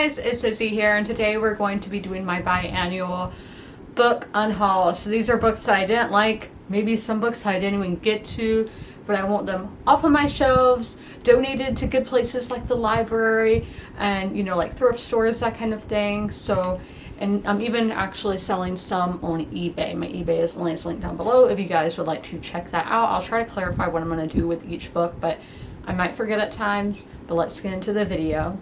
guys, it's Izzy here, and today we're going to be doing my biannual book unhaul. So these are books that I didn't like, maybe some books I didn't even get to, but I want them off of my shelves, donated to good places like the library and, you know, like thrift stores, that kind of thing. So, and I'm even actually selling some on eBay. My eBay is linked down below if you guys would like to check that out. I'll try to clarify what I'm going to do with each book, but I might forget at times. But let's get into the video.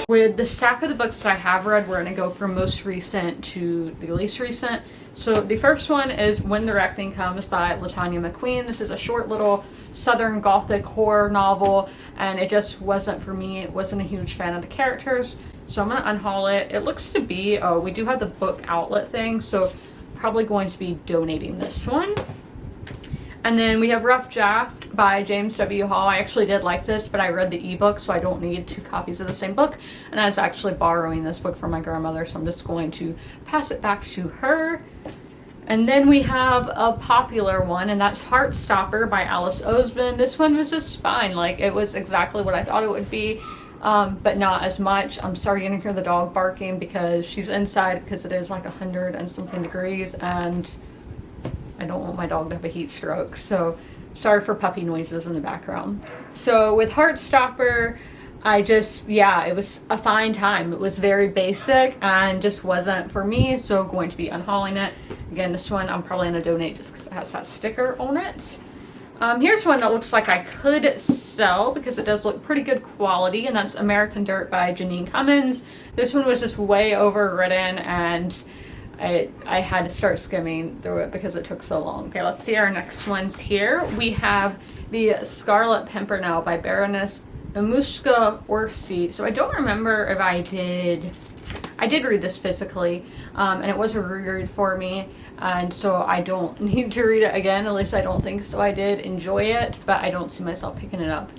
With the stack of the books that I have read, we're going to go from most recent to the least recent. So the first one is When the Reckoning Comes by Latanya McQueen. This is a short little Southern Gothic horror novel, and it just wasn't for me. It wasn't a huge fan of the characters, so I'm going to unhaul it. It looks to be, oh, we do have the book outlet thing, so probably going to be donating this one. And then we have Rough Draft by James W. Hall. I actually did like this, but I read the ebook, so I don't need 2 copies of the same book. And I was actually borrowing this book from my grandmother, so I'm just going to pass it back to her. And then we have a popular one, and that's Heartstopper by Alice Oseman. This one was just fine. Like, it was exactly what I thought it would be, but not as much. I'm sorry you're gonna hear the dog barking because she's inside because it is like 100 and something degrees, and I don't want my dog to have a heat stroke, so sorry for puppy noises in the background. So with Heartstopper, it was a fine time. It was very basic and just wasn't for me, so going to be unhauling it. Again, this one I'm probably going to donate just because it has that sticker on it. Here's one that looks like I could sell because it does look pretty good quality, and that's American Dirt by Janine Cummins. This one was just way overwritten, and I had to start skimming through it because it took so long. Okay, let's see our next ones here. We have The Scarlet Pimpernel by Baroness Imushka Orsi. So I don't remember if I did read this physically, and it was a reread for me, and so I don't need to read it again, at least I don't think so. I did enjoy it, but I don't see myself picking it up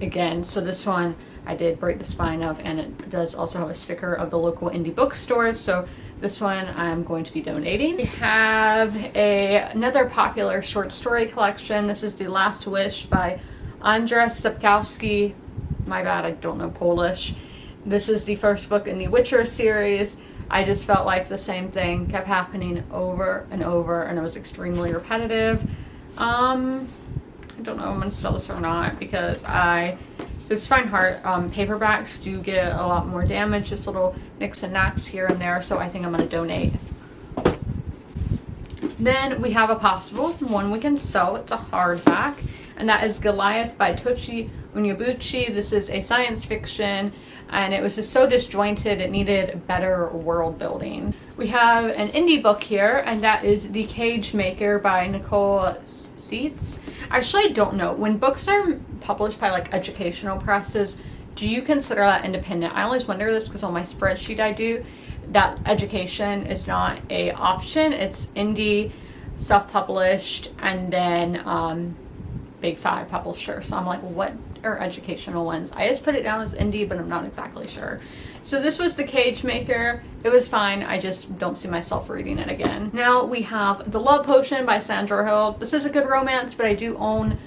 again. So this one I did break the spine of, and it does also have a sticker of the local indie bookstores, so this one I'm going to be donating. We have another popular short story collection. This is The Last Wish by Andrzej Sapkowski. My bad, I don't know Polish. This is the first book in the Witcher series. I just felt like the same thing kept happening over and over, and it was extremely repetitive. I don't know if I'm going to sell this or not because I just find paperbacks do get a lot more damage, just little nicks and knacks here and there, so I think I'm going to donate. Then we have a possible one we can sell. It's a hardback, and that is Goliath by Tochi Onyebuchi. This is a science fiction, and it was just so disjointed, it needed better world building. We have an indie book here, and that is The Cage Maker by Nicole Seitz. Actually, I don't know. When books are published by like educational presses, do you consider that independent? I always wonder this because on my spreadsheet I do, that education is not a option. It's indie, self-published, and then big 5 publisher. So I'm like, what are educational ones? I just put it down as indie, but I'm not exactly sure. So this was The Cage Maker. It was fine. I just don't see myself reading it again. Now we have The Love Potion by Sandra Hill. This is a good romance, but I do own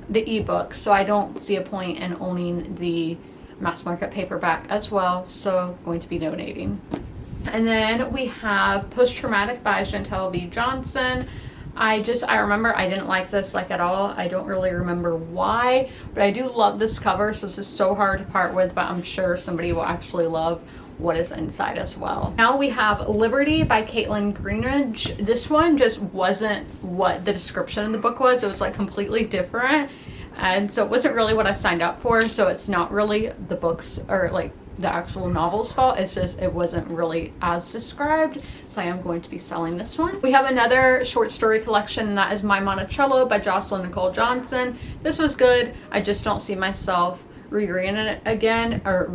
the ebook, so I don't see a point in owning the mass market paperback as well, so going to be donating. And then we have Post Traumatic by Chantel B. Johnson. I remember I didn't like this like at all. I don't really remember why, but I do love this cover, so this is so hard to part with, but I'm sure somebody will actually love what is inside as well. Now we have Liberty by Caitlin Greenridge. This one just wasn't what the description of the book was. It was like completely different, and so it wasn't really what I signed up for, so it's not really the books or like the actual novel's fault. It's just it wasn't really as described, so I am going to be selling this one. We have another short story collection, and that is My Monticello by Jocelyn Nicole Johnson. This was good. I just don't see myself rereading it again, or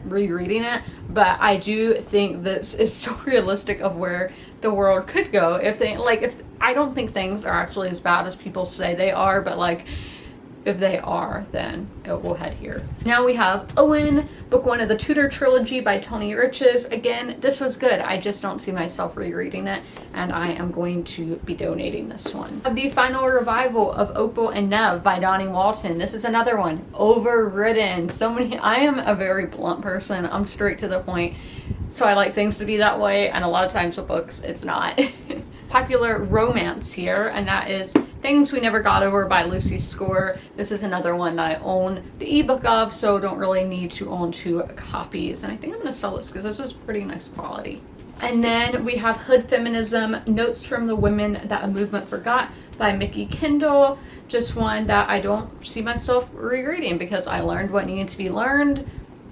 rereading it, but I do think this is so realistic of where the world could go if I don't think things are actually as bad as people say they are, but like If they are, then it will head here. Now we have Owen, book 1 of the Tudor trilogy by Tony Riches. Again, this was good. I just don't see myself rereading it, and I am going to be donating this one. The final revival of Opal and Nev by Donnie Walton. This is another one. Overridden. So many. I am a very blunt person. I'm straight to the point. So I like things to be that way, and a lot of times with books, it's not. Popular romance here, and that is Things We Never Got Over by Lucy Score. This is another one that I own the ebook of, so don't really need to own 2 copies. And I think I'm going to sell this because this was pretty nice quality. And then we have Hood Feminism, Notes from the Women That a Movement Forgot by Mickey Kendall. Just one that I don't see myself rereading because I learned what needed to be learned.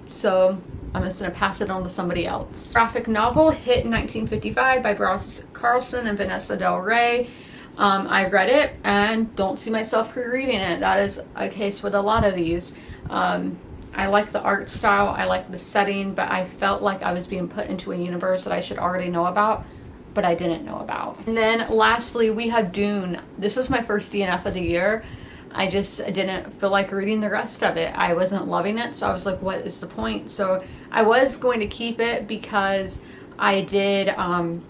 So I'm just going to pass it on to somebody else. Graphic novel, Hit in 1955 by Bryce Carlson and Vanessa Del Rey. I read it and don't see myself rereading it. That is a case with a lot of these. I like the art style, I like the setting, but I felt like I was being put into a universe that I should already know about, but I didn't know about. And then lastly, we have Dune. This was my first DNF of the year. I just didn't feel like reading the rest of it. I wasn't loving it, so I was like, what is the point? So I was going to keep it because I did, I'm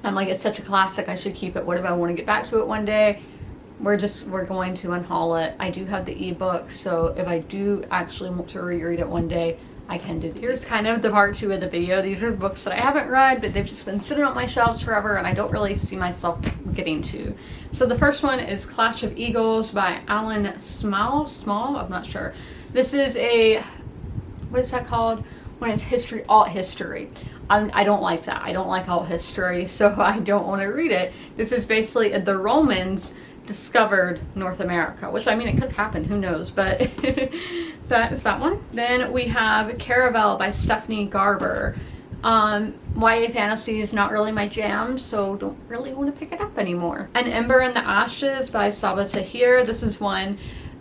like, it's such a classic, I should keep it. What if I want to get back to it one day? We're going to unhaul it. I do have the ebook, so if I do actually want to reread it one day, I can do. Here's kind of the part 2 of the video. These are the books that I haven't read, but they've just been sitting on my shelves forever, and I don't really see myself getting to. So the first one is Clash of Eagles by Alan Small, I'm not sure. This is a, what is that called? When it's history, alt history. I don't like that. I don't like alt history, so I don't want to read it. This is basically the Romans discovered North America, which, I mean, it could have happened, who knows, but that's that one. Then we have Caravel by Stephanie Garber. YA fantasy is not really my jam, so don't really want to pick it up anymore. An Ember in the Ashes by Saba Tahir. This is one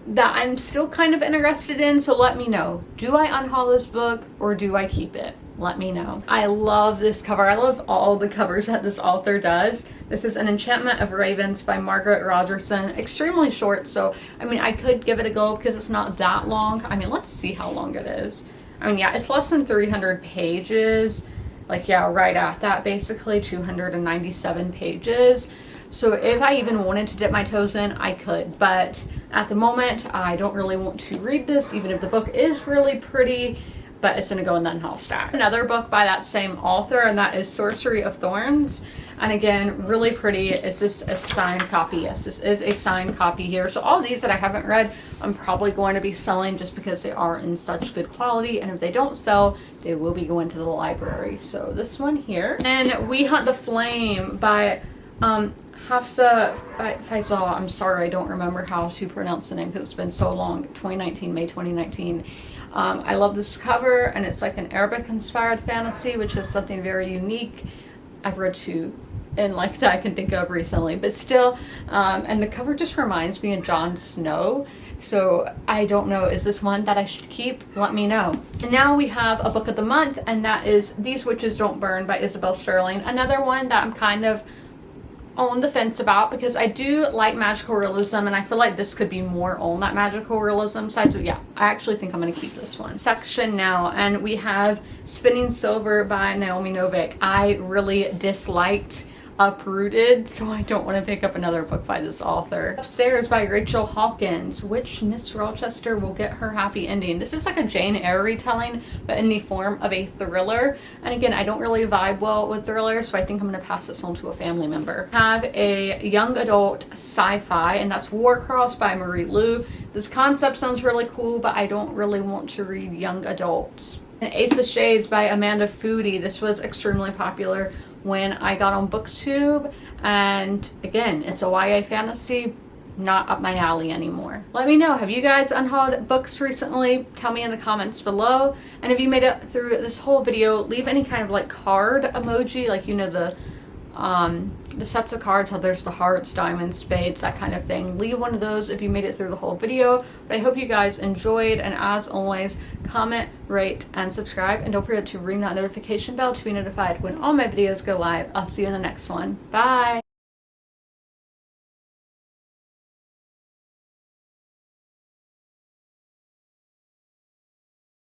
that I'm still kind of interested in, so let me know. Do I unhaul this book or do I keep it? Let me know. I love this cover. I love all the covers that this author does. This is An Enchantment of Ravens by Margaret Rogerson. Extremely short, so I mean, I could give it a go because it's not that long. I mean, let's see how long it is. I mean, yeah, it's less than 300 pages. Like, yeah, right at that, basically 297 pages. So if I even wanted to dip my toes in, I could. But at the moment, I don't really want to read this, even if the book is really pretty. But it's going to go in the unhaul stack. Another book by that same author, and that is Sorcery of Thorns. And again, really pretty. It's just a signed copy. Yes, this is a signed copy here. So all these that I haven't read, I'm probably going to be selling just because they are in such good quality. And if they don't sell, they will be going to the library. So this one here. And We Hunt the Flame by Hafsa Faisal. I'm sorry, I don't remember how to pronounce the name because it's been so long. 2019, May 2019. I love this cover, and it's like an Arabic inspired fantasy, which is something very unique. I've read 2 and like that I can think of recently, but still, and the cover just reminds me of Jon Snow. So I don't know, is this one that I should keep? Let me know. And now we have a book of the month, and that is These Witches Don't Burn by Isabel Sterling. Another one that I'm kind of on the fence about because I do like magical realism, and I feel like this could be more on that magical realism side. So yeah, I actually think I'm going to keep this one. Section now, and we have Spinning Silver by Naomi Novik. I really disliked Uprooted, so I don't want to pick up another book by this author. Upstairs by Rachel Hawkins, which Miss Rochester will get her happy ending. This is like a Jane Eyre retelling, but in the form of a thriller. And again, I don't really vibe well with thrillers, so I think I'm going to pass this on to a family member. Have a young adult sci-fi, and that's Warcross by Marie Lu. This concept sounds really cool, but I don't really want to read young adults. And Ace of Shades by Amanda Foody. This was extremely popular when I got on BookTube, and again, it's a YA fantasy, not up my alley anymore. Let me know, have you guys unhauled books recently? Tell me in the comments below. And if you made it through this whole video, leave any kind of like card emoji, like, you know, the sets of cards, how there's the hearts, diamonds, spades, that kind of thing. Leave one of those if you made it through the whole video. But I hope you guys enjoyed, and as always, comment, rate, and subscribe, and don't forget to ring that notification bell to be notified when all my videos go live. I'll see you in the next one. Bye!